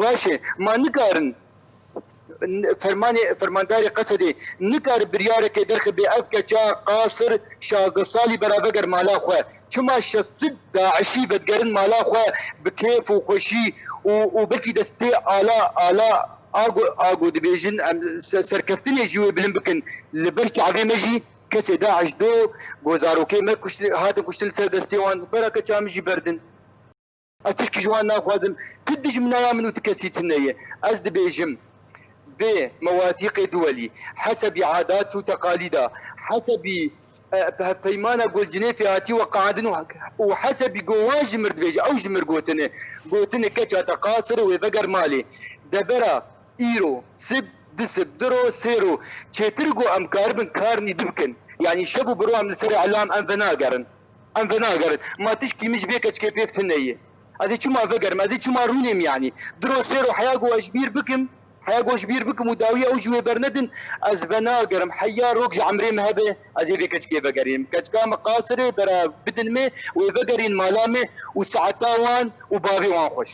باشه ما نکارن فرمانداری قصدی نکار بریاره که درخ به افکا چا قاصر 16 سالی برابر مالا خو چما 600 داعشی بدگرن مالا خو بکیف و خوشی و بکی دسته آلا آگو دبیجن سرکفتنی جوی بلن بکن لبرچ عظیم جی کسی داعش دو گوزارو که ما هات کشتل سر دسته وان برکه چامجی بردن از تشکی جوان ناخوازم تدج من ايام وتكسيتنيه از دبيجم بمواثيق دولي حسب عادات وتقاليدها حسب فيمانا قول جنيفي هاتي وقعدن وحسب قواج مردبيج او جمر قوتنه كتا تقاصر وبقر مالي دبرا ايرو سب دسب درو سيرو تشترقو امكاربن كارني دبكن يعني شبو بروها من سرع علام انفناقرن ما تشكي مش بيك كيف يفتنيه ازي چما فقر ما ازي چما رونيم يعني درو سيرو حياقو اجبير بكم وداوية او جوي برندن از فناقرم حيا روك عمري مهبه ازي بيك كيف فقرين كتكا مقاصري برا بدن مي وفقرين مالامي وساعتاوان وبابي وان خوش